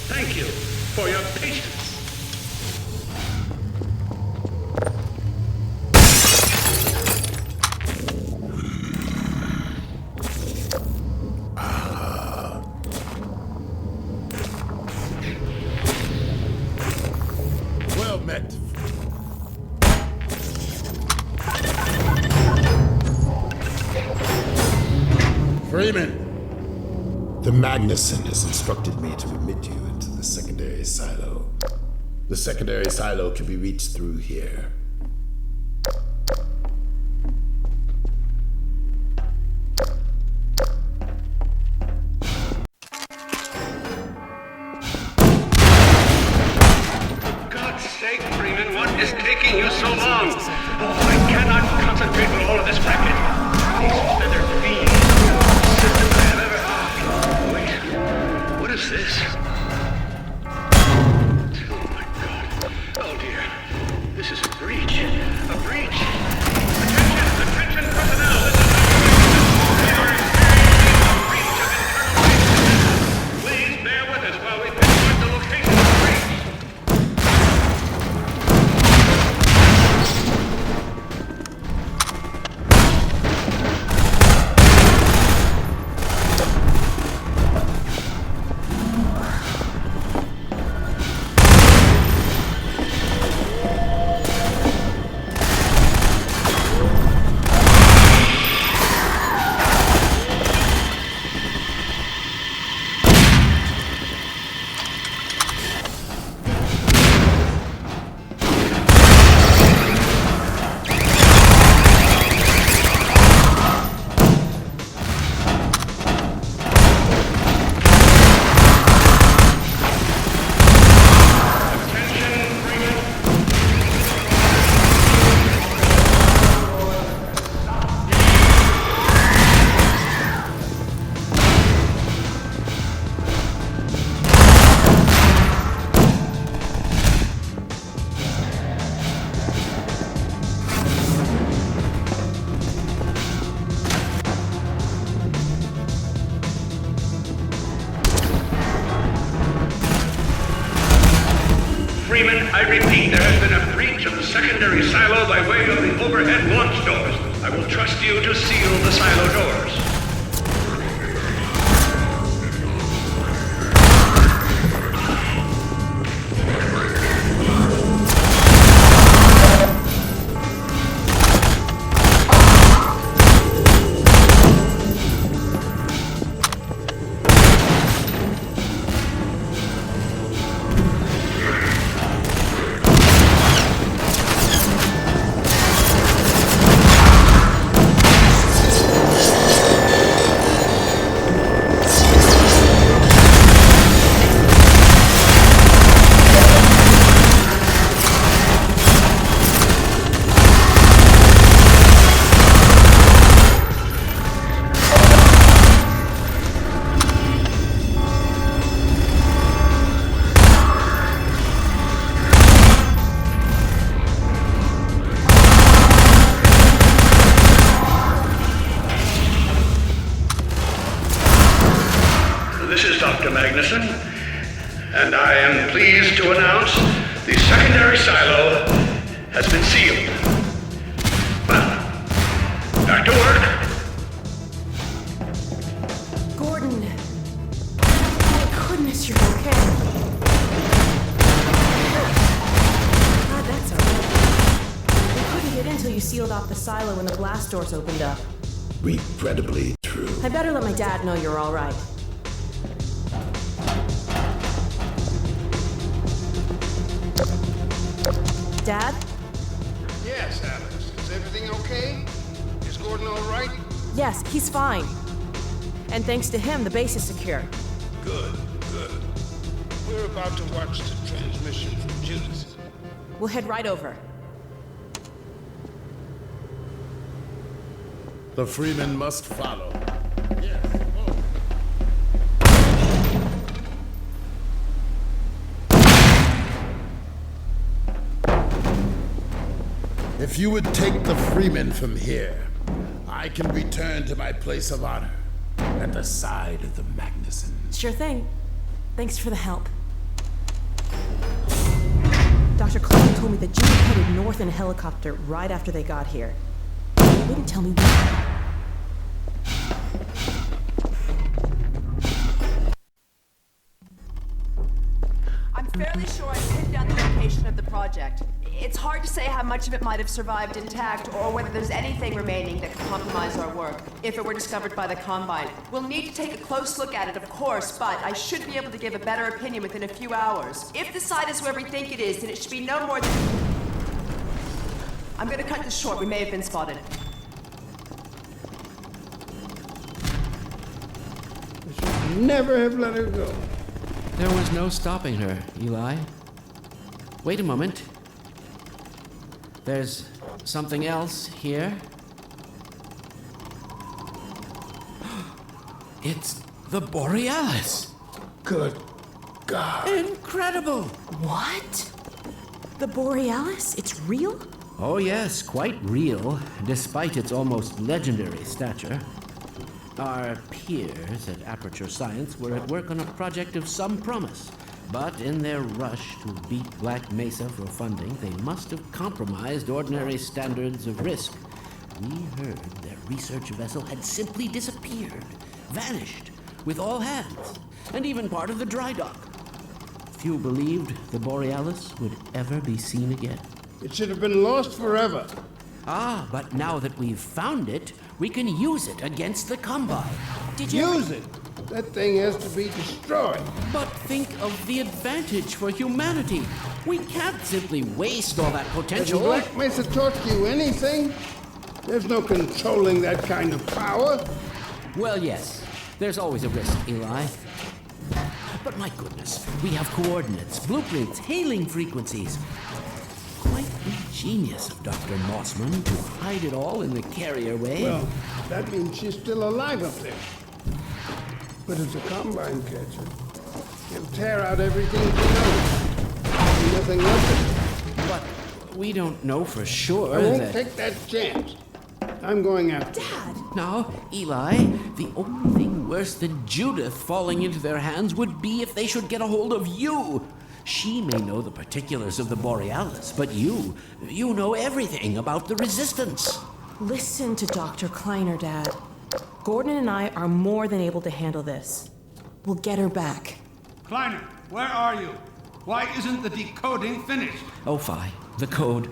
Thank you for your patience. Well met. Freeman! The Magnuson has instructed me to admit you into the secondary silo. The secondary silo can be reached through here. God's sake, Freeman, what is taking you so long? Oh, I cannot concentrate with all of this racket. These feathered fiends. System I have ever... Wait, what is this? Oh my God. Oh dear. This is a breach. A breach. Attention personnel. This is we are experiencing a breach of internal maintenance. Please bear with us while we pinpoint the location of the breach. Freeman, I repeat, there has been a breach of the secondary silo by way of the overhead launch doors. I will trust you to seal the silo doors. This is Dr. Magnuson, and I am pleased to announce the secondary silo has been sealed. Well, back to work. Gordon. Thank goodness you're okay. God, that's alright. We couldn't get in until you sealed off the silo when the blast doors opened up. Regrettably true. I better let my dad know you're alright. Dad? Yes, Alice. Is everything okay? Is Gordon all right? Yes, he's fine. And thanks to him, the base is secure. Good, good. We're about to watch the transmission from Judith. We'll head right over. The Freeman must follow. Yes. Oh. If you would take the Freeman from here, I can return to my place of honor at the side of the Magnuson. Sure thing. Thanks for the help. Dr. Klein told me that Judith headed north in a helicopter right after they got here. He wouldn't tell me why. I'm fairly sure I pinned down the location of the project. It's hard to say how much of it might have survived intact or whether there's anything remaining that could compromise our work if it were discovered by the Combine. We'll need to take a close look at it, of course, but I should be able to give a better opinion within a few hours. If the site is where we think it is, then it should be no more than... I'm gonna cut this short. We may have been spotted. I should never have let her go. There was no stopping her, Eli. Wait a moment. There's something else here. It's the Borealis. Good God. Incredible! What? The Borealis? It's real? Oh yes, quite real, despite its almost legendary stature. Our peers at Aperture Science were at work on a project of some promise, but in their rush to beat Black Mesa for funding, they must have compromised ordinary standards of risk. We heard their research vessel had simply disappeared, vanished, with all hands, and even part of the dry dock. Few believed the Borealis would ever be seen again. It should have been lost forever. Ah, but now that we've found it, we can use it against the Combine. Did you... Use it. That thing has to be destroyed. But think of the advantage for humanity. We can't simply waste all that Has potential. Black Mesa taught you anything? There's no controlling that kind of power. Well, yes. There's always a risk, Eli. But my goodness, we have coordinates, blueprints, hailing frequencies. Quite the genius of Dr. Mossman to hide it all in the carrier way. Well, that means she's still alive up there. But as a Combine catcher, he'll tear out everything he knows. There'll be nothing left of it. But we don't know for sure I won't that... take that chance. I'm going after her. Dad! Now, Eli, the only thing worse than Judith falling into their hands would be if they should get a hold of you. She may know the particulars of the Borealis, but you know everything about the Resistance. Listen to Dr. Kleiner, Dad. Gordon and I are more than able to handle this. We'll get her back. Kleiner, where are you? Why isn't the decoding finished? Oh, fine. The code.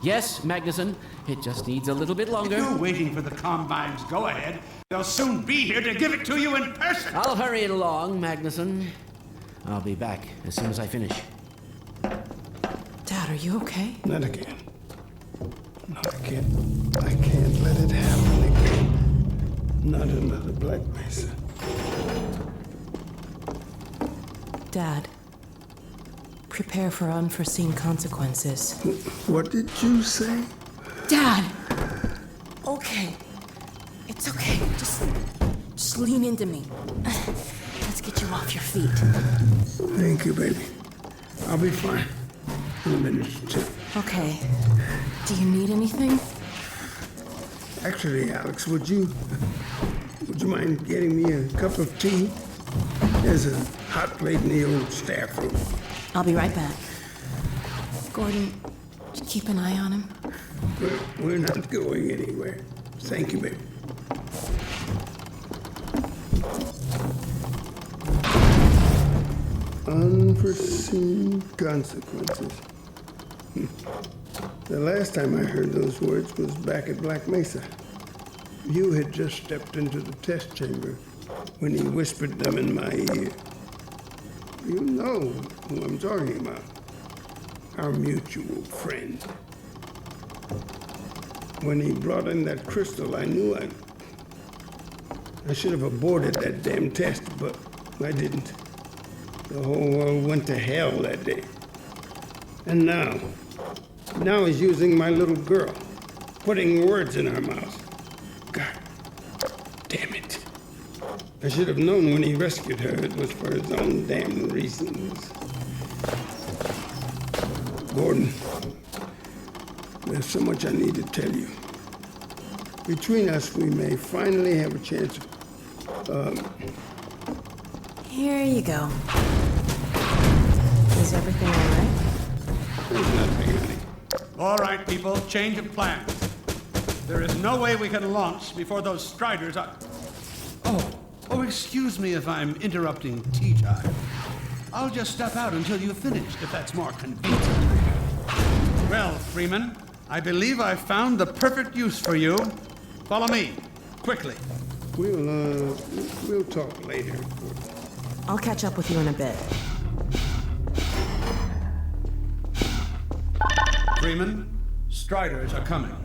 Yes, Magnuson. It just needs a little bit longer. If you're waiting for the Combine's go-ahead, they'll soon be here to give it to you in person. I'll hurry it along, Magnuson. I'll be back as soon as I finish. Dad, are you okay? Not again. No, I can't let it happen again. Not another Black Mesa. Dad, prepare for unforeseen consequences. What did you say? Dad! Okay. It's okay. Just lean into me. Let's get you off your feet. Thank you, baby. I'll be fine in a minute or two. Okay. Do you need anything? Actually, Alex, would you mind getting me a cup of tea? There's a hot plate in the old staff room. I'll be right back. Gordon, keep an eye on him. We're not going anywhere. Thank you, baby. Unforeseen consequences. The last time I heard those words was back at Black Mesa. You had just stepped into the test chamber when he whispered them in my ear. You know who I'm talking about. Our mutual friend. When he brought in that crystal, I knew I should have aborted that damn test, but I didn't. The whole world went to hell that day. And now he's using my little girl, putting words in her mouth. God damn it. I should have known when he rescued her it was for his own damn reasons. Gordon, there's so much I need to tell you. Between us, we may finally have a chance of, Here you go. Is everything all right? There's nothing, honey. All right, people, change of plans. There is no way we can launch before those Striders are... Oh, excuse me if I'm interrupting tea time. I'll just step out until you've finished, if that's more convenient. Well, Freeman, I believe I've found the perfect use for you. Follow me, quickly. We'll talk later. I'll catch up with you in a bit. Freeman, Striders are coming.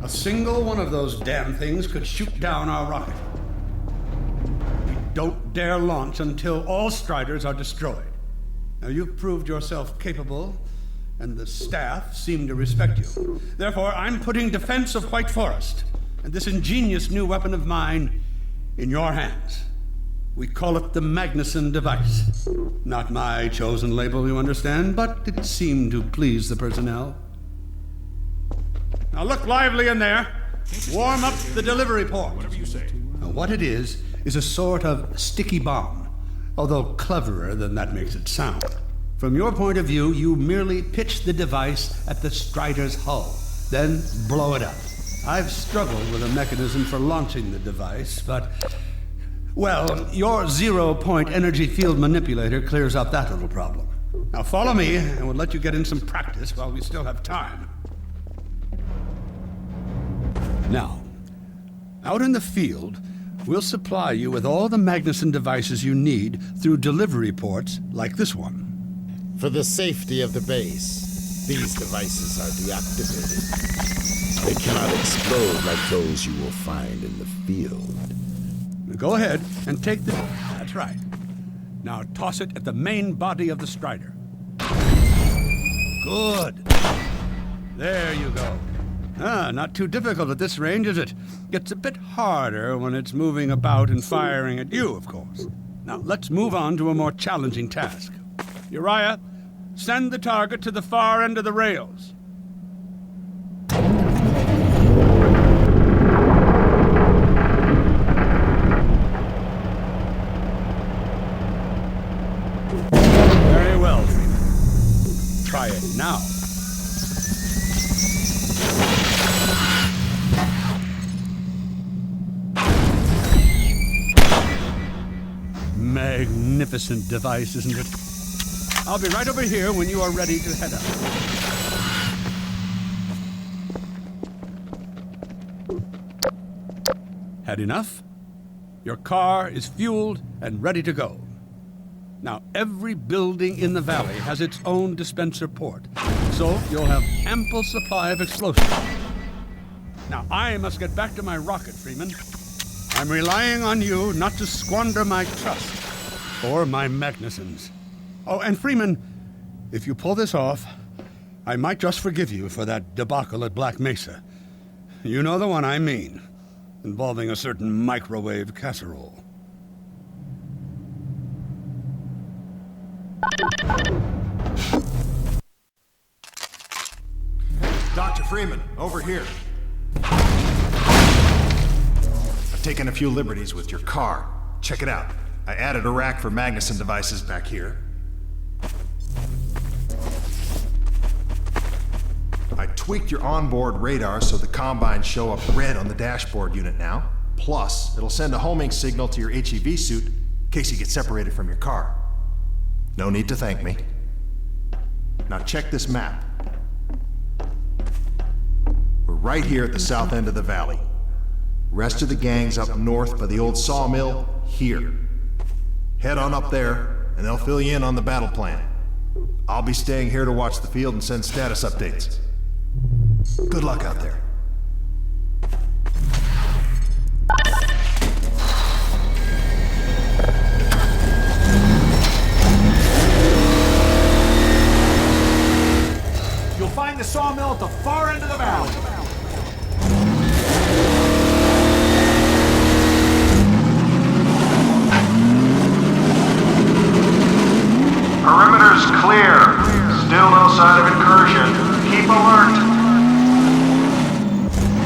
A single one of those damn things could shoot down our rocket. We don't dare launch until all Striders are destroyed. Now, you've proved yourself capable, and the staff seem to respect you. Therefore, I'm putting defense of White Forest and this ingenious new weapon of mine in your hands. We call it the Magnuson device. Not my chosen label, you understand, but it seemed to please the personnel. Now look lively in there. Warm up the delivery port. Whatever you say. Now, what it is a sort of sticky bomb, although cleverer than that makes it sound. From your point of view, you merely pitch the device at the Strider's hull, then blow it up. I've struggled with a mechanism for launching the device, but... well, your zero-point energy field manipulator clears up that little problem. Now follow me, and we'll let you get in some practice while we still have time. Now, out in the field, we'll supply you with all the Magnuson devices you need through delivery ports like this one. For the safety of the base, these devices are deactivated. They cannot explode like those you will find in the field. Go ahead and take the... that's right. Now toss it at the main body of the Strider. Good. There you go. Not too difficult at this range, is it? Gets a bit harder when it's moving about and firing at you, of course. Now, let's move on to a more challenging task. Uriah, send the target to the far end of the rails. Very well, Freeman. Try it now. Magnificent device, isn't it? I'll be right over here when you are ready to head out. Had enough? Your car is fueled and ready to go. Now, every building in the valley has its own dispenser port, so you'll have ample supply of explosives. Now, I must get back to my rocket, Freeman. I'm relying on you not to squander my trust or my Magnusons. Oh, and Freeman, if you pull this off, I might just forgive you for that debacle at Black Mesa. You know the one I mean, involving a certain microwave casserole. Dr. Freeman, over here. I've taken a few liberties with your car. Check it out. I added a rack for Magnuson devices back here. I tweaked your onboard radar so the combines show up red on the dashboard unit now. Plus, it'll send a homing signal to your HEV suit in case you get separated from your car. No need to thank me. Now check this map. We're right here at the south end of the valley. Rest of the gang's up north by the old sawmill, here. Head on up there, and they'll fill you in on the battle plan. I'll be staying here to watch the field and send status updates. Good luck out there.